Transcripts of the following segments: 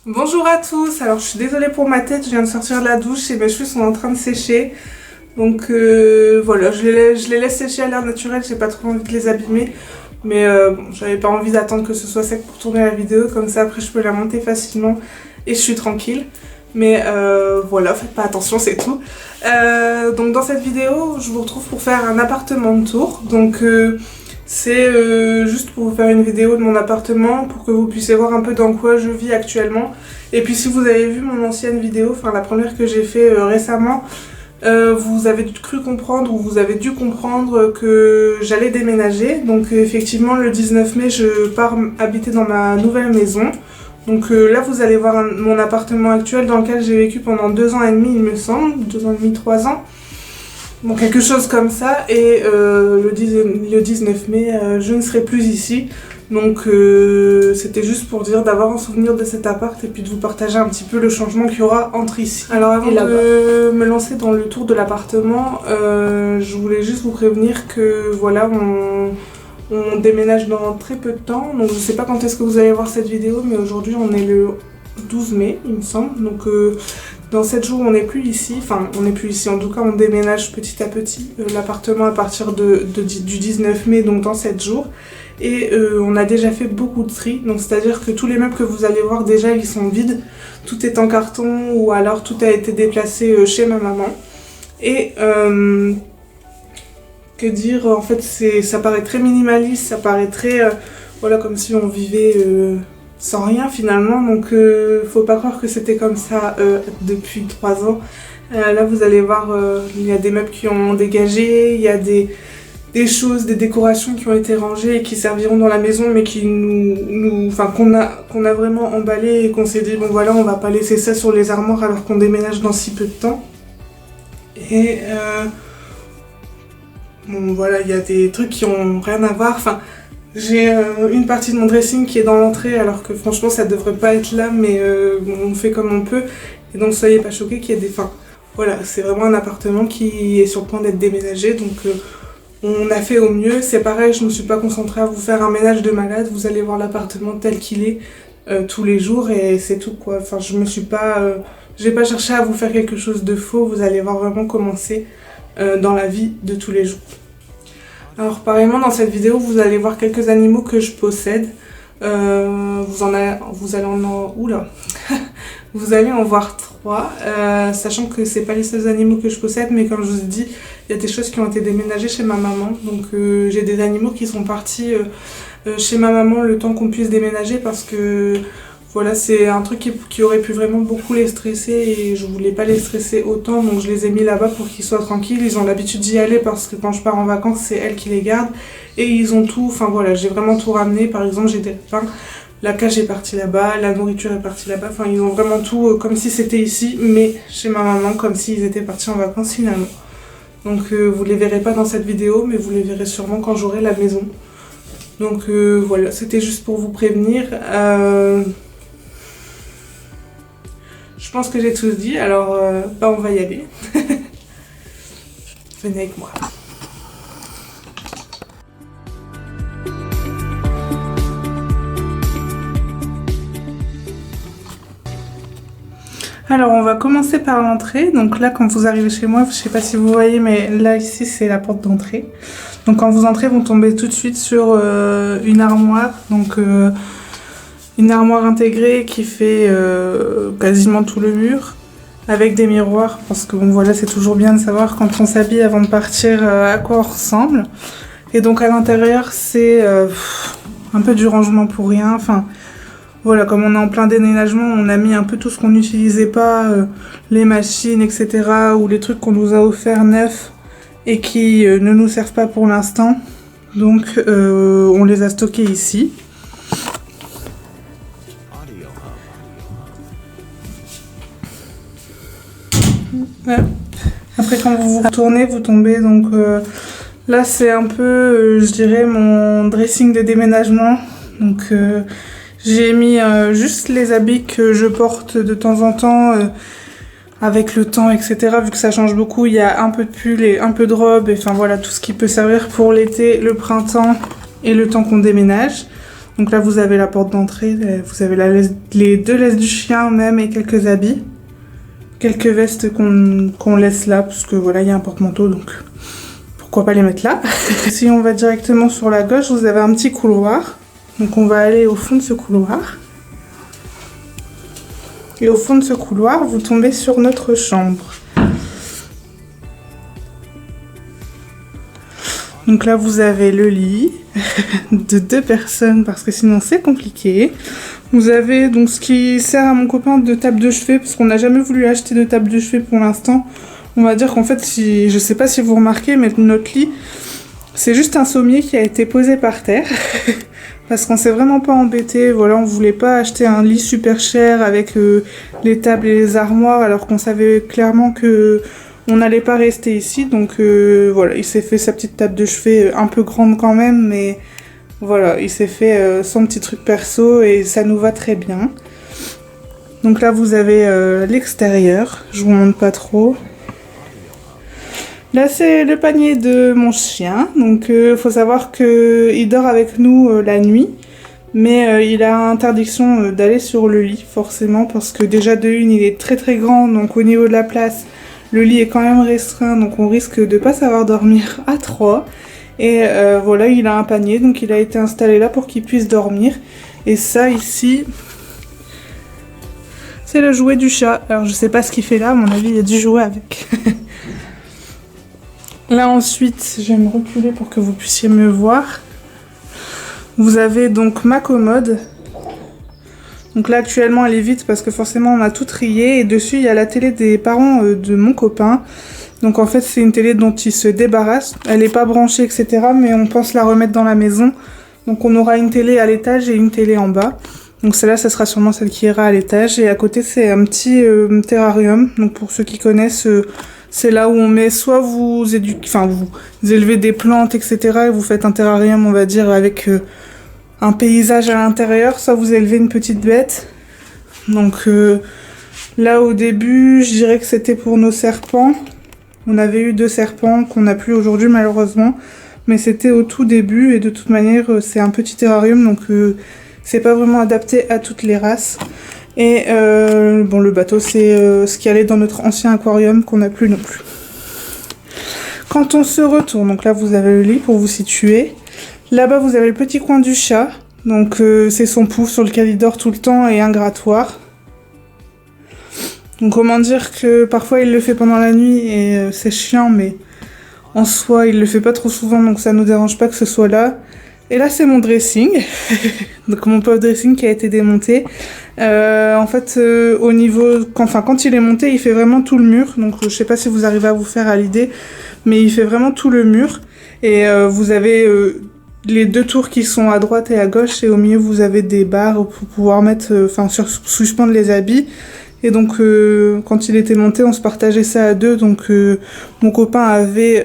Bonjour à tous, alors je suis désolée pour ma tête, je viens de sortir de la douche et mes cheveux sont en train de sécher. Donc voilà, je les laisse sécher à l'air naturel, j'ai pas trop envie de les abîmer. Mais bon, j'avais pas envie d'attendre que ce soit sec pour tourner la vidéo, comme ça après je peux la monter facilement et je suis tranquille. Mais voilà, faites pas attention, c'est tout. Donc dans cette vidéo, je vous retrouve pour faire un appartement de tour. Donc c'est juste pour vous faire une vidéo de mon appartement pour que vous puissiez voir un peu dans quoi je vis actuellement. Et puis si vous avez vu mon ancienne vidéo, enfin la première que j'ai fait récemment, vous avez cru comprendre ou vous avez dû comprendre que j'allais déménager. Donc effectivement le 19 mai je pars habiter dans ma nouvelle maison. Donc là vous allez voir mon appartement actuel dans lequel j'ai vécu pendant 2 ans et demi il me semble, 2 ans et demi, 3 ans. Bon, quelque chose comme ça, et le 19 mai, je ne serai plus ici. Donc c'était juste pour dire d'avoir un souvenir de cet appart et puis de vous partager un petit peu le changement qu'il y aura entre ici. Alors avant de me lancer dans le tour de l'appartement, je voulais juste vous prévenir que voilà, on déménage dans très peu de temps. Donc je sais pas quand est-ce que vous allez voir cette vidéo, mais aujourd'hui on est le 12 mai il me semble. Donc dans 7 jours on n'est plus ici, enfin on n'est plus ici, en tout cas on déménage petit à petit l'appartement à partir du 19 mai, donc dans 7 jours. Et on a déjà fait beaucoup de tri, donc c'est à dire que tous les meubles que vous allez voir déjà ils sont vides, tout est en carton ou alors tout a été déplacé chez ma maman. Et que dire, en fait ça paraît très minimaliste, ça paraît très voilà, comme si on vivait sans rien finalement, donc faut pas croire que c'était comme ça depuis 3 ans. Là vous allez voir, il y a des meubles qui ont dégagé, il y a des choses, des décorations qui ont été rangées et qui serviront dans la maison, mais qui qu'on a vraiment emballé et qu'on s'est dit bon voilà, on va pas laisser ça sur les armoires alors qu'on déménage dans si peu de temps. Et bon voilà, il y a des trucs qui ont rien à voir, enfin j'ai une partie de mon dressing qui est dans l'entrée alors que franchement ça devrait pas être là, mais on fait comme on peut. Et donc soyez pas choqués qu'il y ait des fins. Voilà, c'est vraiment un appartement qui est sur le point d'être déménagé, donc on a fait au mieux. C'est pareil, je me suis pas concentrée à vous faire un ménage de malade, vous allez voir l'appartement tel qu'il est tous les jours et c'est tout quoi. Enfin je me suis pas j'ai pas cherché à vous faire quelque chose de faux, vous allez voir vraiment comment c'est dans la vie de tous les jours. Alors pareillement dans cette vidéo vous allez voir quelques animaux que je possède. Vous allez en voir 3, sachant que c'est pas les seuls animaux que je possède, mais comme je vous ai dit, il y a des choses qui ont été déménagées chez ma maman. Donc j'ai des animaux qui sont partis chez ma maman le temps qu'on puisse déménager, parce que voilà, c'est un truc qui aurait pu vraiment beaucoup les stresser et je voulais pas les stresser autant, donc je les ai mis là-bas pour qu'ils soient tranquilles. Ils ont l'habitude d'y aller parce que quand je pars en vacances, c'est elle qui les garde et ils ont tout, enfin voilà, j'ai vraiment tout ramené. Par exemple, j'ai des lapins, la cage est partie là-bas, la nourriture est partie là-bas, enfin ils ont vraiment tout comme si c'était ici, mais chez ma maman, comme s'ils étaient partis en vacances finalement. Donc vous les verrez pas dans cette vidéo, mais vous les verrez sûrement quand j'aurai la maison. Donc voilà, c'était juste pour vous prévenir. Je pense que j'ai tout dit, alors on va y aller. Venez avec moi. Alors on va commencer par l'entrée. Donc là quand vous arrivez chez moi, je sais pas si vous voyez, mais là ici c'est la porte d'entrée. Donc quand vous entrez, vous tombez tout de suite sur une armoire. Donc une armoire intégrée qui fait quasiment tout le mur, avec des miroirs, parce que bon voilà, c'est toujours bien de savoir quand on s'habille avant de partir à quoi on ressemble. Et donc à l'intérieur c'est un peu du rangement pour rien, enfin voilà, comme on est en plein déménagement, on a mis un peu tout ce qu'on n'utilisait pas, les machines etc, ou les trucs qu'on nous a offerts neufs et qui ne nous servent pas pour l'instant, donc on les a stockés ici. Ouais. Après quand vous vous retournez, vous tombez donc là c'est un peu je dirais mon dressing de déménagement. Donc j'ai mis juste les habits que je porte de temps en temps avec le temps etc, vu que ça change beaucoup. Il y a un peu de pull et un peu de robe, et enfin voilà, tout ce qui peut servir pour l'été, le printemps et le temps qu'on déménage. Donc là vous avez la porte d'entrée, vous avez les 2 laisses du chien même et quelques habits. Quelques vestes qu'on laisse là parce que voilà il y a un porte-manteau donc pourquoi pas les mettre là. Si on va directement sur la gauche, vous avez un petit couloir. Donc on va aller au fond de ce couloir. Et au fond de ce couloir, vous tombez sur notre chambre. Donc là, vous avez le lit de 2 personnes parce que sinon c'est compliqué. Vous avez donc ce qui sert à mon copain de table de chevet parce qu'on n'a jamais voulu acheter de table de chevet pour l'instant. On va dire qu'en fait, je sais pas si vous remarquez, mais notre lit, c'est juste un sommier qui a été posé par terre. Parce qu'on s'est vraiment pas embêté, voilà, on voulait pas acheter un lit super cher avec les tables et les armoires alors qu'on savait clairement que on n'allait pas rester ici. Donc voilà, il s'est fait sa petite table de chevet un peu grande quand même, mais voilà, il s'est fait son petit truc perso et ça nous va très bien. Donc là vous avez l'extérieur, je vous montre pas trop. Là c'est le panier de mon chien, donc faut savoir qu'il dort avec nous la nuit, mais il a interdiction d'aller sur le lit forcément parce que déjà de une il est très très grand, donc au niveau de la place le lit est quand même restreint, donc on risque de pas savoir dormir à 3. Et voilà, il a un panier, donc il a été installé là pour qu'il puisse dormir. Et ça ici, c'est le jouet du chat. Alors je sais pas ce qu'il fait là, à mon avis il a dû jouer avec. Là ensuite, je vais me reculer pour que vous puissiez me voir. Vous avez donc ma commode. Donc là actuellement elle est vide parce que forcément on a tout trié. Et dessus il y a la télé des parents de mon copain. Donc en fait c'est une télé dont il se débarrasse. Elle n'est pas branchée etc. Mais on pense la remettre dans la maison. Donc on aura une télé à l'étage et une télé en bas. Donc celle-là ça sera sûrement celle qui ira à l'étage. Et à côté c'est un petit terrarium. Donc pour ceux qui connaissent... c'est là où on met, soit vous élevez des plantes, etc. et vous faites un terrarium, on va dire, avec un paysage à l'intérieur, soit vous élevez une petite bête. Donc là, au début, je dirais que c'était pour nos serpents. On avait eu 2 serpents qu'on n'a plus aujourd'hui, malheureusement. Mais c'était au tout début, et de toute manière, c'est un petit terrarium, donc c'est pas vraiment adapté à toutes les races. Et bon, le bateau c'est ce qui allait dans notre ancien aquarium qu'on n'a plus non plus. Quand on se retourne, donc là vous avez le lit pour vous situer. Là-bas vous avez le petit coin du chat. Donc c'est son pouf sur lequel il dort tout le temps et un grattoir. Donc comment dire que parfois il le fait pendant la nuit et c'est chiant, mais en soi il le fait pas trop souvent donc ça nous dérange pas que ce soit là. Et là c'est mon dressing, donc mon pauvre dressing qui a été démonté. En fait au niveau, quand il est monté il fait vraiment tout le mur, donc je sais pas si vous arrivez à vous faire à l'idée, mais il fait vraiment tout le mur. Et vous avez les 2 tours qui sont à droite et à gauche, et au milieu vous avez des barres pour pouvoir mettre, suspendre les habits. Et donc quand il était monté on se partageait ça à 2, donc mon copain avait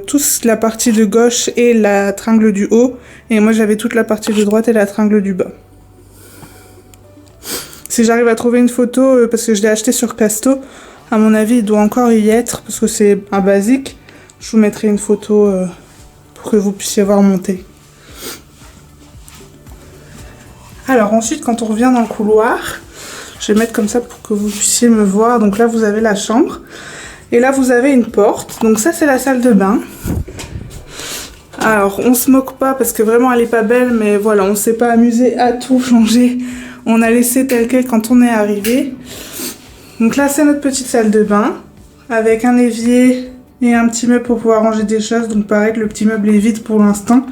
tous la partie de gauche et la tringle du haut, et moi j'avais toute la partie de droite et la tringle du bas. Si j'arrive à trouver une photo, parce que je l'ai acheté sur Casto, à mon avis il doit encore y être parce que c'est un basique, je vous mettrai une photo pour que vous puissiez voir monter. Alors ensuite quand on revient dans le couloir, je vais mettre comme ça pour que vous puissiez me voir. Donc là, vous avez la chambre. Et là, vous avez une porte. Donc ça, c'est la salle de bain. Alors, on se moque pas parce que vraiment, elle est pas belle. Mais voilà, on s'est pas amusé à tout changer. On a laissé tel quel quand on est arrivé. Donc là, c'est notre petite salle de bain. Avec un évier et un petit meuble pour pouvoir ranger des choses. Donc pareil, le petit meuble est vide pour l'instant.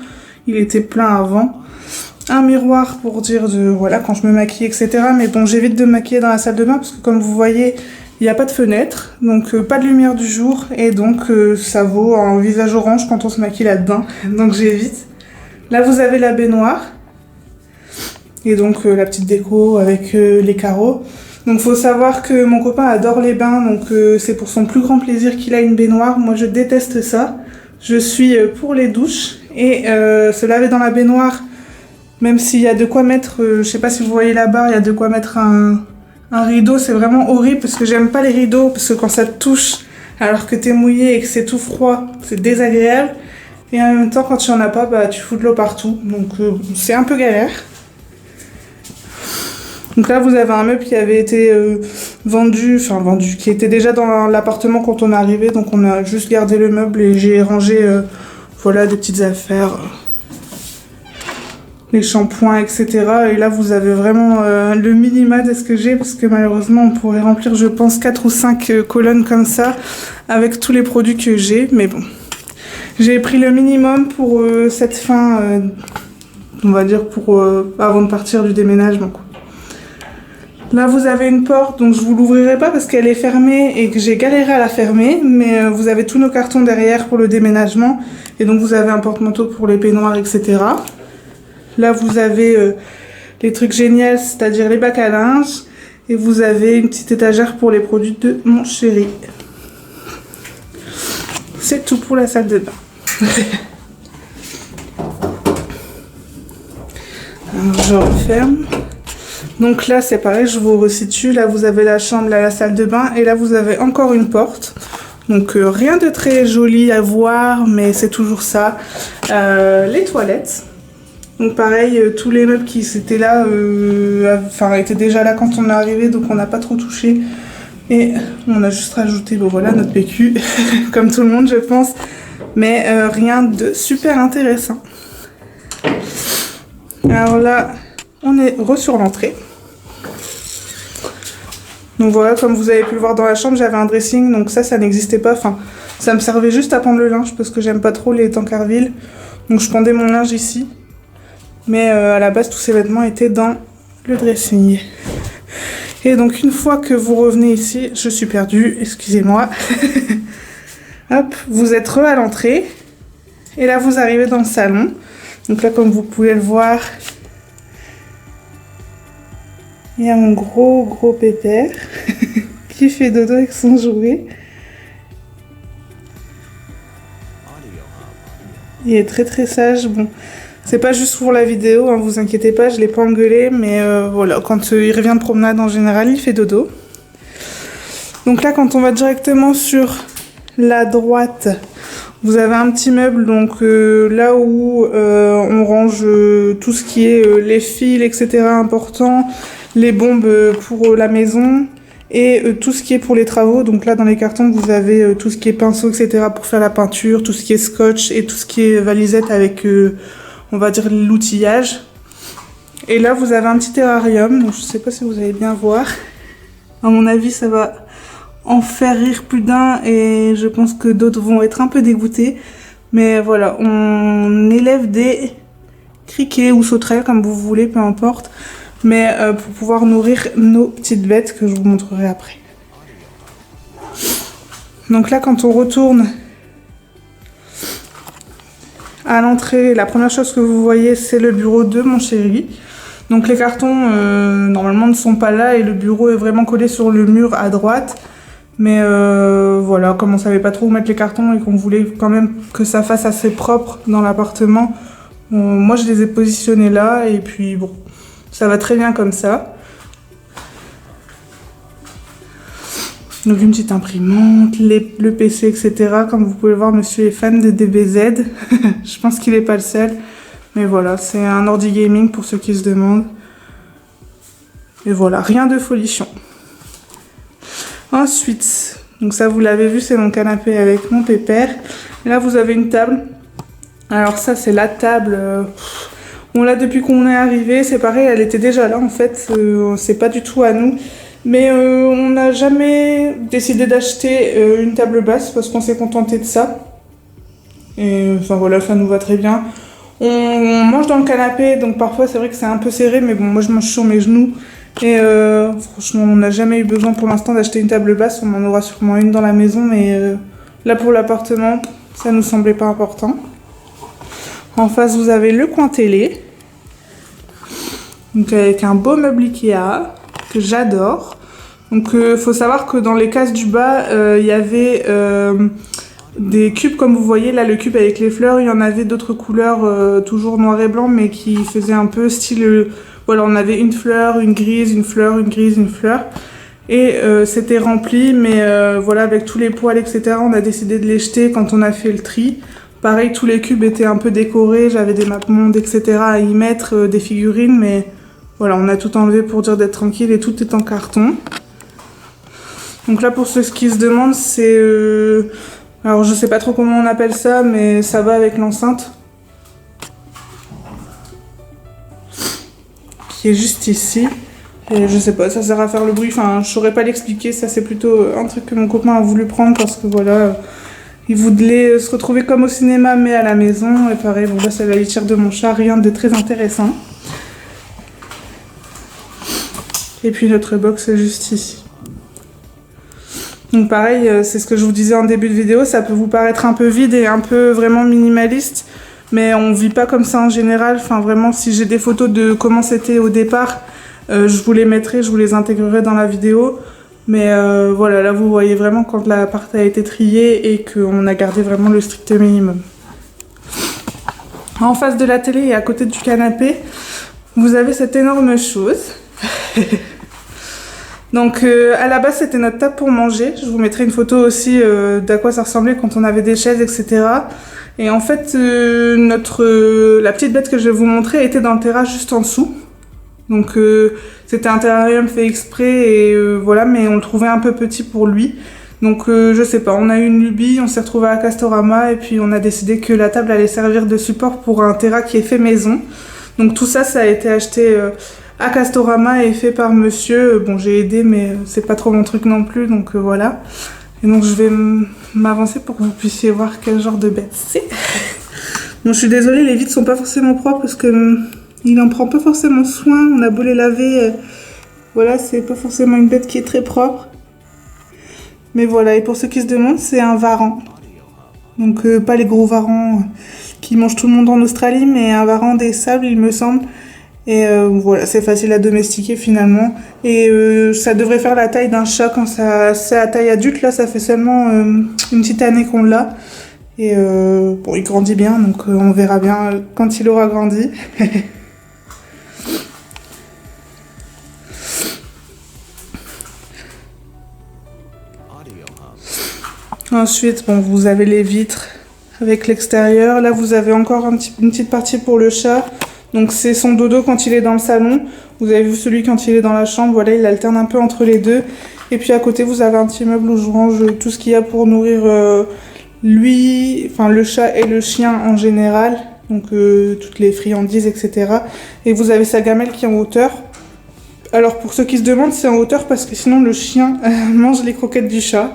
Il était plein avant. Un miroir pour dire voilà, quand je me maquille, etc. Mais bon, j'évite de me maquiller dans la salle de bain parce que comme vous voyez, il n'y a pas de fenêtre, donc pas de lumière du jour, et donc ça vaut un visage orange quand on se maquille là-dedans, donc j'évite. Là, vous avez la baignoire, et donc la petite déco avec les carreaux. Donc faut savoir que mon copain adore les bains, donc c'est pour son plus grand plaisir qu'il a une baignoire. Moi, je déteste ça. Je suis pour les douches, et se laver dans la baignoire, même s'il y a de quoi mettre, je sais pas si vous voyez la barre, il y a de quoi mettre un rideau, c'est vraiment horrible parce que j'aime pas les rideaux, parce que quand ça te touche alors que t'es mouillé et que c'est tout froid, c'est désagréable. Et en même temps, quand tu en as pas, bah, tu fous de l'eau partout. Donc c'est un peu galère. Donc là, vous avez un meuble qui avait été vendu, qui était déjà dans l'appartement quand on est arrivé. Donc on a juste gardé le meuble et j'ai rangé voilà, des petites affaires, les shampoings, etc. Et là, vous avez vraiment le minima de ce que j'ai, parce que malheureusement, on pourrait remplir, je pense, 4 ou 5 colonnes comme ça, avec tous les produits que j'ai. Mais bon, j'ai pris le minimum pour cette fin, on va dire, pour avant de partir du déménagement, quoi. Là, vous avez une porte, donc je vous l'ouvrirai pas parce qu'elle est fermée et que j'ai galéré à la fermer, mais vous avez tous nos cartons derrière pour le déménagement, et donc vous avez un porte-manteau pour les peignoirs, etc. Là, vous avez les trucs géniaux, c'est-à-dire les bacs à linge, et vous avez une petite étagère pour les produits de mon chéri. C'est tout pour la salle de bain. Alors, je referme. Donc là, c'est pareil, je vous resitue. Là, vous avez la chambre, là, la salle de bain. Et là, vous avez encore une porte. Donc, rien de très joli à voir, mais c'est toujours ça. Les toilettes. Donc, pareil, tous les meubles qui étaient là, étaient déjà là quand on est arrivé. Donc, on n'a pas trop touché. Et on a juste rajouté, bon voilà, notre PQ. Comme tout le monde, je pense. Mais rien de super intéressant. Alors là, on est sur l'entrée. Donc voilà, comme vous avez pu le voir dans la chambre, j'avais un dressing, donc ça n'existait pas. Enfin, ça me servait juste à pendre le linge parce que j'aime pas trop les tankervilles. Donc je pendais mon linge ici. Mais à la base, tous ces vêtements étaient dans le dressing. Et donc une fois que vous revenez ici, je suis perdue, excusez-moi. Hop, vous êtes à l'entrée. Et là, vous arrivez dans le salon. Donc là, comme vous pouvez le voir, il y a mon gros pépère qui fait dodo avec son jouet. Il est très sage. Bon, c'est pas juste pour la vidéo, hein, vous inquiétez pas, je l'ai pas engueulé, mais voilà, quand il revient de promenade en général, il fait dodo. Donc là, quand on va directement sur la droite, vous avez un petit meuble, donc là où on range tout ce qui est les fils, etc. importants, les bombes pour la maison et tout ce qui est pour les travaux. Donc là, dans les cartons, vous avez tout ce qui est pinceau, etc. pour faire la peinture, tout ce qui est scotch et tout ce qui est valisette avec, on va dire, l'outillage. Et là, vous avez un petit terrarium, donc je sais pas si vous allez bien voir. À mon avis, ça va en faire rire plus d'un et je pense que d'autres vont être un peu dégoûtés. Mais voilà, on élève des criquets ou sauterelles, comme vous voulez, peu importe. Mais pour pouvoir nourrir nos petites bêtes que je vous montrerai après. Donc là, quand on retourne à l'entrée, la première chose que vous voyez, c'est le bureau de mon chéri. Donc les cartons, normalement, ne sont pas là et le bureau est vraiment collé sur le mur à droite. Mais voilà, comme on savait pas trop où mettre les cartons et qu'on voulait quand même que ça fasse assez propre dans l'appartement, moi je les ai positionnés là et puis bon, ça va très bien comme ça. Donc une petite imprimante, le PC, etc. Comme vous pouvez le voir, monsieur est fan de DBZ. Je pense qu'il n'est pas le seul. Mais voilà, c'est un ordi gaming pour ceux qui se demandent. Et voilà, rien de folichon. Ensuite, donc ça vous l'avez vu, c'est mon canapé avec mon pépère. Et là vous avez une table. Alors ça c'est la table, on l'a depuis qu'on est arrivé, c'est pareil, elle était déjà là en fait, c'est pas du tout à nous. Mais on n'a jamais décidé d'acheter une table basse parce qu'on s'est contenté de ça. Et enfin voilà, ça nous va très bien. On mange dans le canapé, donc parfois c'est vrai que c'est un peu serré, mais bon, moi je mange sur mes genoux. Et franchement, on n'a jamais eu besoin pour l'instant d'acheter une table basse, on en aura sûrement une dans la maison, mais là pour l'appartement, ça nous semblait pas important. En face, vous avez le coin télé, donc avec un beau meuble Ikea que j'adore. Donc faut savoir que dans les cases du bas, il y avait des cubes comme vous voyez, là le cube avec les fleurs, il y en avait d'autres couleurs, toujours noir et blanc, mais qui faisaient un peu style... voilà, on avait une fleur, une grise, une fleur, une grise, une fleur. Et c'était rempli, mais voilà, avec tous les poils, etc., on a décidé de les jeter quand on a fait le tri. Pareil, tous les cubes étaient un peu décorés, j'avais des maps monde, etc. à y mettre, des figurines, mais voilà, on a tout enlevé pour dire d'être tranquille et tout est en carton. Donc là, pour ceux qui se demandent, c'est... alors je sais pas trop comment on appelle ça, mais ça va avec l'enceinte. Qui est juste ici. Et je sais pas, ça sert à faire le bruit, enfin je saurais pas l'expliquer, ça c'est plutôt un truc que mon copain a voulu prendre parce que voilà, il voulait se retrouver comme au cinéma mais à la maison. Et pareil, bon là c'est la litière de mon chat, rien de très intéressant. Et puis notre box est juste ici. Donc pareil, c'est ce que je vous disais en début de vidéo, ça peut vous paraître un peu vide et un peu vraiment minimaliste, mais on vit pas comme ça en général. Enfin vraiment, si j'ai des photos de comment c'était au départ, je vous les mettrai, je vous les intégrerai dans la vidéo. Mais voilà, là vous voyez vraiment quand l'appart a été trié et qu'on a gardé vraiment le strict minimum. En face de la télé et à côté du canapé, vous avez cette énorme chose. Donc à la base c'était notre table pour manger, je vous mettrai une photo aussi d'à quoi ça ressemblait quand on avait des chaises, etc. Et en fait la petite bête que je vais vous montrer était dans le terrasse juste en dessous. Donc c'était un terrarium fait exprès et voilà, mais on le trouvait un peu petit pour lui. Donc je sais pas, on a eu une lubie, on s'est retrouvé à Castorama et puis on a décidé que la table allait servir de support pour un terrain qui est fait maison. Donc tout ça, ça a été acheté à Castorama et fait par monsieur. Bon, j'ai aidé, mais c'est pas trop mon truc non plus, donc voilà. Et donc je vais m'avancer pour que vous puissiez voir quel genre de bête c'est. Bon, je suis désolée, les vitres sont pas forcément propres parce que il en prend pas forcément soin. On a beau les laver, voilà, c'est pas forcément une bête qui est très propre. Mais voilà, et pour ceux qui se demandent, c'est un varan. Donc pas les gros varans qui mangent tout le monde en Australie, mais un varan des sables, il me semble. Et voilà, c'est facile à domestiquer finalement. Et ça devrait faire la taille d'un chat quand c'est à taille adulte. Là, ça fait seulement une petite année qu'on l'a. Et bon, il grandit bien, donc on verra bien quand il aura grandi. Ensuite, bon, vous avez les vitres avec l'extérieur. Là, vous avez encore une petite partie pour le chat. Donc c'est son dodo quand il est dans le salon. Vous avez vu celui quand il est dans la chambre. Voilà, il alterne un peu entre les deux. Et puis à côté, vous avez un petit meuble où je range tout ce qu'il y a pour nourrir lui, enfin le chat et le chien en général. Donc toutes les friandises, etc. Et vous avez sa gamelle qui est en hauteur. Alors pour ceux qui se demandent, c'est en hauteur parce que sinon le chien mange les croquettes du chat.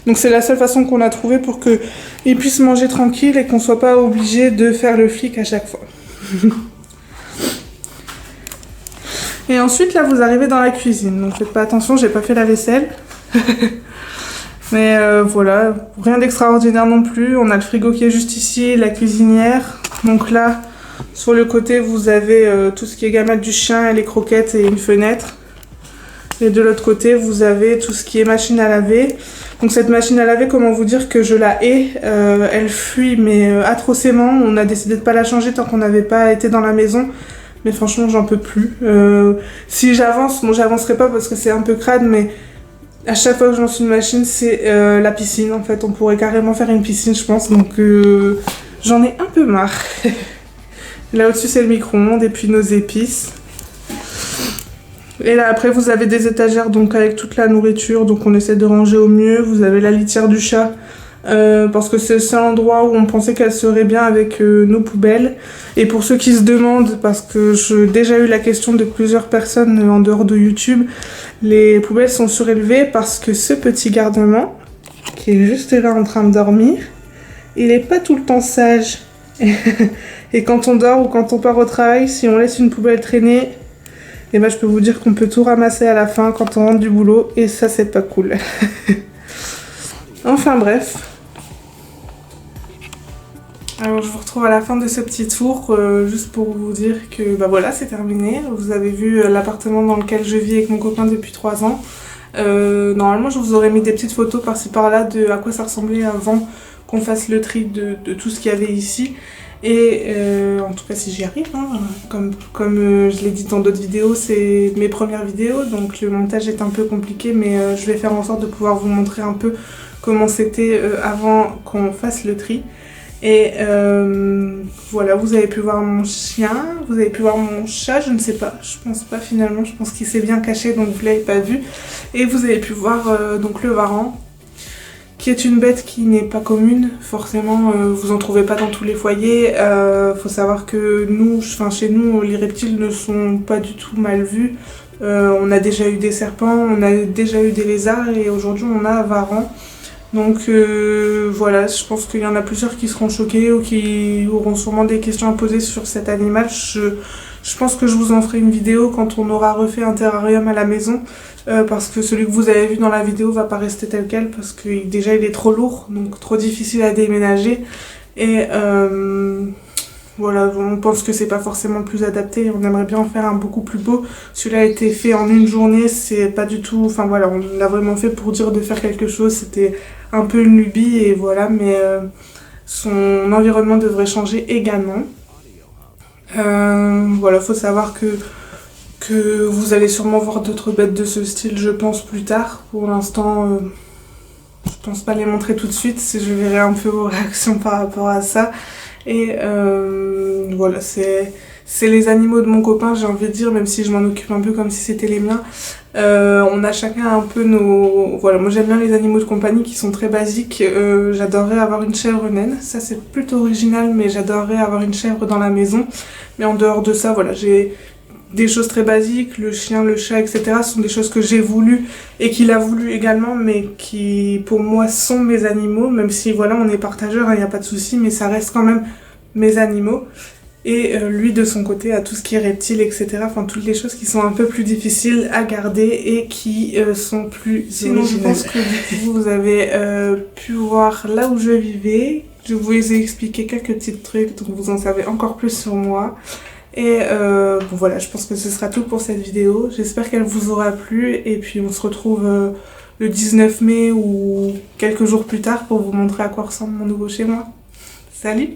Donc c'est la seule façon qu'on a trouvé pour qu'il puisse manger tranquille et qu'on soit pas obligé de faire le flic à chaque fois. Et ensuite là vous arrivez dans la cuisine. Donc faites pas attention, j'ai pas fait la vaisselle. Mais voilà, rien d'extraordinaire non plus. On a le frigo qui est juste ici, la cuisinière. Donc là, sur le côté, vous avez tout ce qui est gamelle du chien, les croquettes et une fenêtre. Et de l'autre côté, vous avez tout ce qui est machine à laver. Donc cette machine à laver, comment vous dire que je la hais, elle fuit mais atrocement. On a décidé de pas la changer tant qu'on n'avait pas été dans la maison. Mais franchement, j'en peux plus. Si j'avance, bon j'avancerai pas parce que c'est un peu crade, mais à chaque fois que je lance une machine, c'est la piscine. En fait, on pourrait carrément faire une piscine, je pense. Donc j'en ai un peu marre. Là au-dessus, c'est le micro-ondes et puis nos épices. Et là après vous avez des étagères donc avec toute la nourriture, donc on essaie de ranger au mieux. Vous avez la litière du chat parce que c'est le seul endroit où on pensait qu'elle serait bien avec nos poubelles. Et pour ceux qui se demandent, parce que j'ai déjà eu la question de plusieurs personnes en dehors de YouTube, les poubelles sont surélevées parce que ce petit gardement qui est juste là en train de dormir, il est pas tout le temps sage. Et quand on dort ou quand on part au travail, si on laisse une poubelle traîner, et ben je peux vous dire qu'on peut tout ramasser à la fin quand on rentre du boulot et ça c'est pas cool. Enfin bref. Alors je vous retrouve à la fin de ce petit tour juste pour vous dire que bah voilà, c'est terminé. Vous avez vu l'appartement dans lequel je vis avec mon copain depuis 3 ans. Normalement je vous aurais mis des petites photos par-ci par-là de à quoi ça ressemblait avant qu'on fasse le tri de tout ce qu'il y avait ici. Et en tout cas si j'y arrive, hein, comme je l'ai dit dans d'autres vidéos, c'est mes premières vidéos, donc le montage est un peu compliqué, mais je vais faire en sorte de pouvoir vous montrer un peu comment c'était avant qu'on fasse le tri. Et voilà, vous avez pu voir mon chien, vous avez pu voir mon chat, je ne sais pas, je pense pas finalement, je pense qu'il s'est bien caché donc vous l'avez pas vu. Et vous avez pu voir donc le varan, qui est une bête qui n'est pas commune, forcément vous en trouvez pas dans tous les foyers. Faut savoir que nous, chez nous, les reptiles ne sont pas du tout mal vus. On a déjà eu des serpents, on a déjà eu des lézards et aujourd'hui on a un varan. Donc voilà, je pense qu'il y en a plusieurs qui seront choqués ou qui auront sûrement des questions à poser sur cet animal. Je pense que je vous en ferai une vidéo quand on aura refait un terrarium à la maison. Parce que celui que vous avez vu dans la vidéo va pas rester tel quel parce que déjà il est trop lourd, donc trop difficile à déménager. Et voilà, on pense que c'est pas forcément le plus adapté, on aimerait bien en faire un beaucoup plus beau. Celui-là a été fait en une journée, c'est pas du tout... Enfin voilà, on l'a vraiment fait pour dire de faire quelque chose, c'était un peu une lubie et voilà, mais son environnement devrait changer également. Voilà, faut savoir que vous allez sûrement voir d'autres bêtes de ce style, je pense, plus tard. Pour l'instant, je pense pas les montrer tout de suite, je verrai un peu vos réactions par rapport à ça. Et voilà, c'est les animaux de mon copain, j'ai envie de dire, même si je m'en occupe un peu comme si c'était les miens. On a chacun un peu nos... Voilà, moi j'aime bien les animaux de compagnie qui sont très basiques. J'adorerais avoir une chèvre naine, ça c'est plutôt original, mais j'adorerais avoir une chèvre dans la maison. Mais en dehors de ça, voilà, j'ai des choses très basiques, le chien, le chat, etc. sont des choses que j'ai voulu et qu'il a voulu également, mais qui pour moi sont mes animaux, même si voilà, on est partageurs, il n'y a pas de souci, mais ça reste quand même mes animaux. Et lui de son côté a tout ce qui est reptile, etc. Enfin toutes les choses qui sont un peu plus difficiles à garder et qui sont plus originales. Sinon je pense que du coup vous avez pu voir là où je vivais. Je vous ai expliqué quelques petits trucs, donc vous en savez encore plus sur moi. Et bon voilà, je pense que ce sera tout pour cette vidéo. J'espère qu'elle vous aura plu et puis on se retrouve le 19 mai ou quelques jours plus tard pour vous montrer à quoi ressemble mon nouveau chez moi. Salut!